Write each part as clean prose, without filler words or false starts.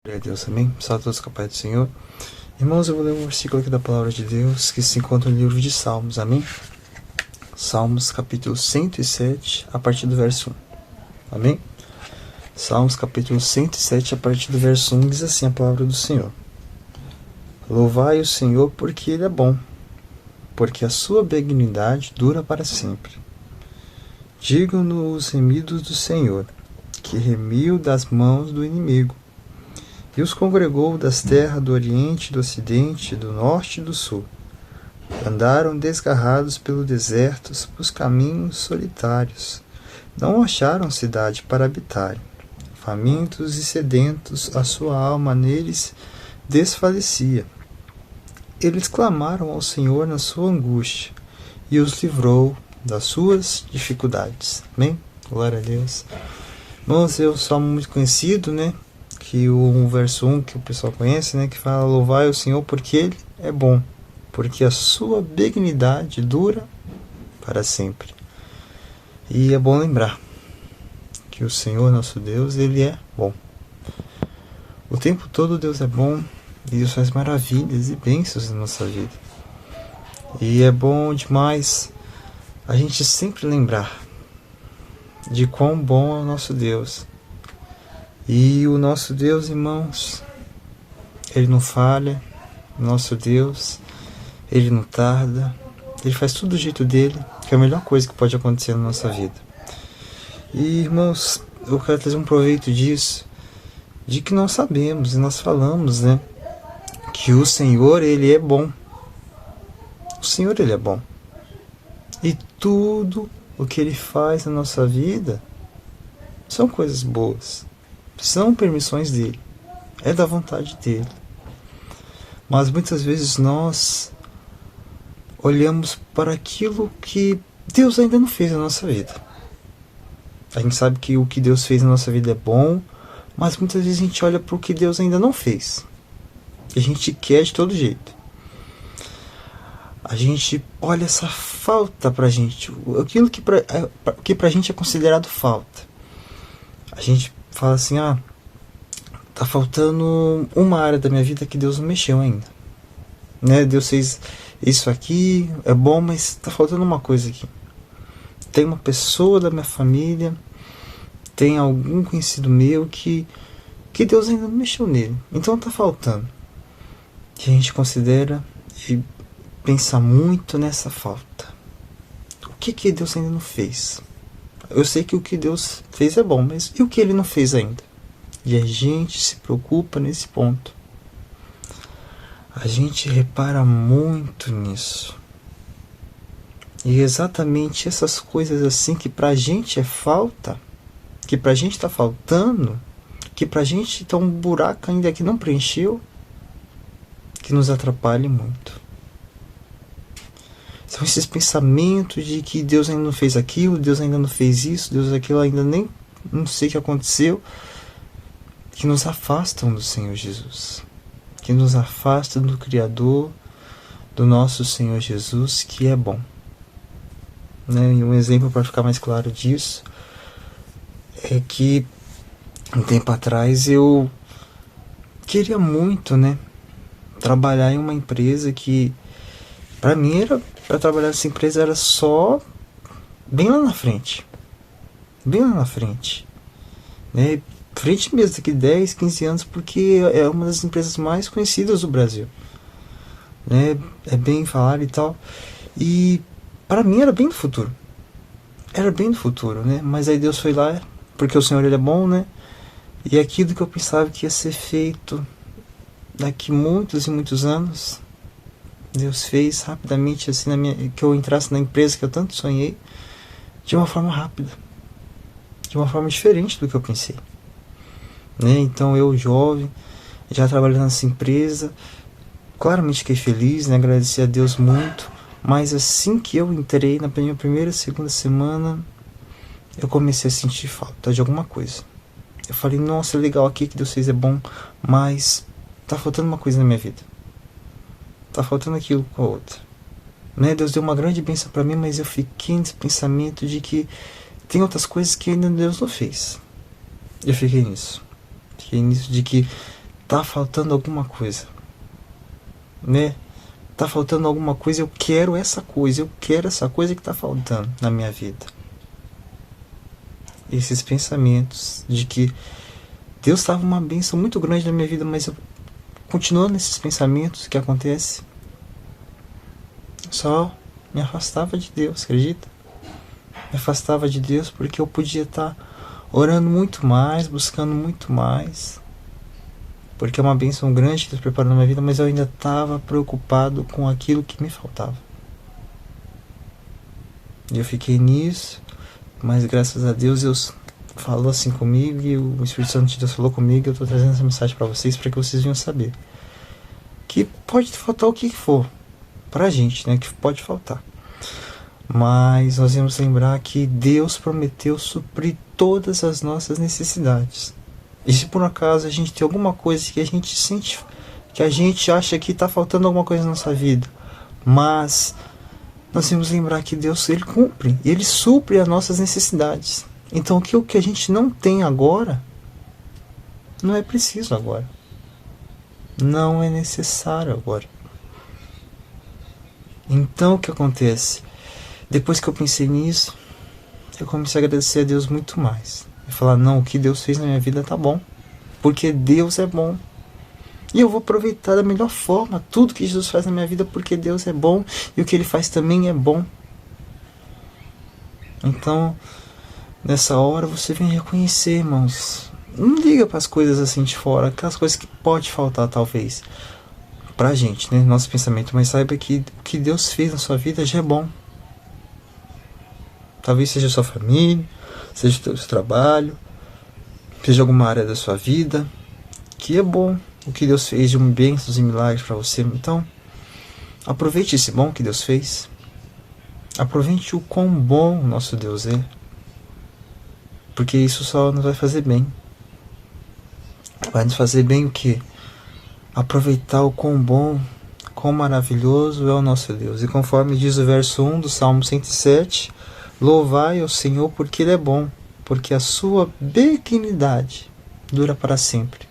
Glória a Deus, amém? Salve a todos com a paz do Senhor. Irmãos, eu vou ler um versículo aqui da palavra de Deus que se encontra no livro de Salmos, amém? Salmos capítulo 107, a partir do verso 1, amém? Salmos capítulo 107, a partir do verso 1, diz assim a palavra do Senhor: Louvai o Senhor porque Ele é bom, porque a sua benignidade dura para sempre. Digam-no os remidos do Senhor, que remiu das mãos do inimigo, e os congregou das terras do Oriente, do Ocidente, do Norte e do Sul. Andaram desgarrados pelo deserto, pelos caminhos solitários. Não acharam cidade para habitarem. Famintos e sedentos, a sua alma neles desfalecia. Eles clamaram ao Senhor na sua angústia, e os livrou das suas dificuldades. Amém? Glória a Deus. Irmãos, é um salmo muito conhecido, né? Que o verso 1 que o pessoal conhece, né? Que fala: Louvai o Senhor porque Ele é bom, porque a sua benignidade dura para sempre. E é bom lembrar que o Senhor, nosso Deus, Ele é bom. O tempo todo Deus é bom e Deus faz maravilhas e bênçãos na nossa vida. E é bom demais a gente sempre lembrar de quão bom é o nosso Deus. E o nosso Deus, irmãos, Ele não falha. O nosso Deus, Ele não tarda. Ele faz tudo do jeito dele, que é a melhor coisa que pode acontecer na nossa vida. E, irmãos, eu quero trazer um proveito disso, de que nós sabemos e nós falamos, né, que o Senhor, Ele é bom. O Senhor, Ele é bom. E tudo o que Ele faz na nossa vida são coisas boas. São permissões dele, é da vontade dele. Mas muitas vezes nós olhamos para aquilo que Deus ainda não fez na nossa vida. A gente sabe que o que Deus fez na nossa vida é bom, mas muitas vezes a gente olha para o que Deus ainda não fez. E a gente quer de todo jeito. A gente olha essa falta pra gente, aquilo que pra gente é considerado falta. A gente fala assim: tá faltando uma área da minha vida que Deus não mexeu ainda, né? Deus fez isso aqui, é bom, mas tá faltando uma coisa aqui. Tem uma pessoa da minha família, tem algum conhecido meu que Deus ainda não mexeu nele, então tá faltando. E a gente considera e pensa muito nessa falta. O que Deus ainda não fez? Eu sei que o que Deus fez é bom, mas e o que Ele não fez ainda? E a gente se preocupa nesse ponto. A gente repara muito nisso. E exatamente essas coisas assim que pra gente é falta, que pra gente tá faltando, que pra gente tá um buraco ainda que não preencheu, que nos atrapalha muito. São esses pensamentos de que Deus ainda não fez aquilo, Deus ainda não fez isso, Deus aquilo ainda nem não sei o que aconteceu, que nos afastam do Senhor Jesus, que nos afastam do Criador, do nosso Senhor Jesus, que é bom. Né? E um exemplo para ficar mais claro disso é que um tempo atrás eu queria muito, né, trabalhar em uma empresa que para mim para trabalhar nessa empresa era só bem lá na frente. Bem lá na frente. Né? Frente mesmo, daqui 10, 15 anos, porque é uma das empresas mais conhecidas do Brasil. Né? É bem falado e tal. E para mim era bem no futuro. Era bem no futuro, né? Mas aí Deus foi lá, porque o Senhor, Ele é bom, né? E aquilo que eu pensava que ia ser feito daqui muitos e muitos anos, Deus fez rapidamente, assim, que eu entrasse na empresa que eu tanto sonhei, de uma forma rápida, de uma forma diferente do que eu pensei. Né? Então eu, jovem, já trabalhando nessa empresa, claramente fiquei feliz, né? Agradeci a Deus muito, mas assim que eu entrei na minha primeira, segunda semana, eu comecei a sentir falta de alguma coisa. Eu falei: nossa, é legal aqui que Deus fez, é bom, mas tá faltando uma coisa na minha vida. Tá faltando aquilo com a outra. Né? Deus deu uma grande bênção para mim, mas eu fiquei nesse pensamento de que tem outras coisas que ainda Deus não fez. Eu fiquei nisso. Fiquei nisso de que tá faltando alguma coisa, né? Tá faltando alguma coisa, eu quero essa coisa que tá faltando na minha vida. Esses pensamentos de que Deus estava uma bênção muito grande na minha vida, mas eu continuando nesses pensamentos, o que acontece? Só me afastava de Deus, acredita? Me afastava de Deus porque eu podia estar orando muito mais, buscando muito mais, porque é uma bênção grande que Deus preparou na minha vida, mas eu ainda estava preocupado com aquilo que me faltava. E eu fiquei nisso, mas graças a Deus falou assim comigo e o Espírito Santo de Deus falou comigo. Eu estou trazendo essa mensagem para vocês que vocês venham saber que pode faltar o que for pra gente, né? Que pode faltar, mas nós vamos lembrar que Deus prometeu suprir todas as nossas necessidades. E se por acaso a gente tem alguma coisa que a gente sente, que a gente acha que está faltando alguma coisa na nossa vida, mas nós temos que lembrar que Deus, Ele cumpre, Ele supre as nossas necessidades. Então o que a gente não tem agora, não é preciso agora. Não é necessário agora. Então o que acontece? Depois que eu pensei nisso, eu comecei a agradecer a Deus muito mais. E falar, não, o que Deus fez na minha vida tá bom. Porque Deus é bom. E eu vou aproveitar da melhor forma tudo que Jesus faz na minha vida, porque Deus é bom e o que Ele faz também é bom. Então, nessa hora você vem reconhecer, irmãos. Não liga para as coisas assim de fora, aquelas coisas que pode faltar talvez pra gente, né, nosso pensamento, mas saiba que o que Deus fez na sua vida já é bom. Talvez seja a sua família, seja o seu trabalho, seja alguma área da sua vida, que é bom o que Deus fez de bênçãos e milagres para você. Então, aproveite esse bom que Deus fez. Aproveite o quão bom o nosso Deus é, porque isso só nos vai fazer bem. Vai nos fazer bem o quê? Aproveitar o quão bom, quão maravilhoso é o nosso Deus. E conforme diz o verso 1 do Salmo 107, louvai ao Senhor porque Ele é bom, porque a sua benignidade dura para sempre.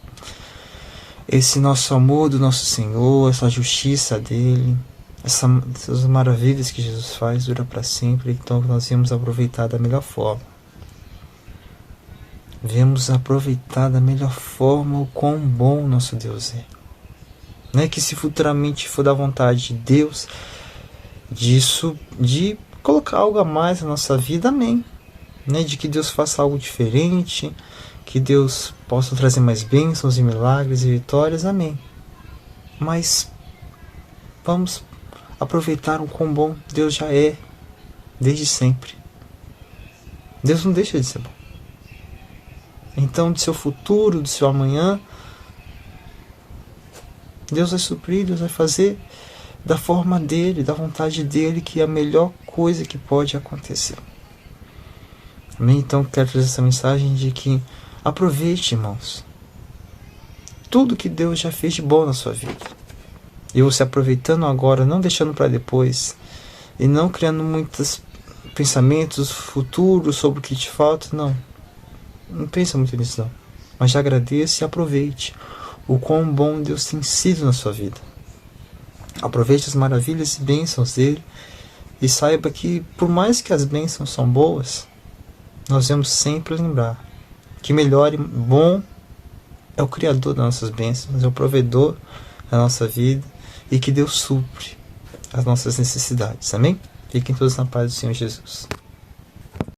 Esse nosso amor do nosso Senhor, essa justiça dEle, essas maravilhas que Jesus faz dura para sempre. Então nós vamos aproveitar da melhor forma. Vamos aproveitar da melhor forma o quão bom o nosso Deus é. Não é que se futuramente for da vontade de Deus, de colocar algo a mais na nossa vida, amém. Né? De que Deus faça algo diferente, que Deus possa trazer mais bênçãos e milagres e vitórias, amém. Mas vamos aproveitar o quão bom Deus já é, desde sempre. Deus não deixa de ser bom. Então, do seu futuro, do seu amanhã, Deus vai suprir, Deus vai fazer da forma dEle, da vontade dEle, que é a melhor coisa que pode acontecer. Amém? Então, quero trazer essa mensagem de que aproveite, irmãos, tudo que Deus já fez de bom na sua vida. E você aproveitando agora, não deixando para depois, e não criando muitos pensamentos futuros sobre o que te falta, não. Não pensa muito nisso não, mas já agradeça e aproveite o quão bom Deus tem sido na sua vida. Aproveite as maravilhas e bênçãos dEle e saiba que por mais que as bênçãos são boas, nós devemos sempre lembrar que melhor e bom é o Criador das nossas bênçãos, é o provedor da nossa vida e que Deus supre as nossas necessidades. Amém? Fiquem todos na paz do Senhor Jesus.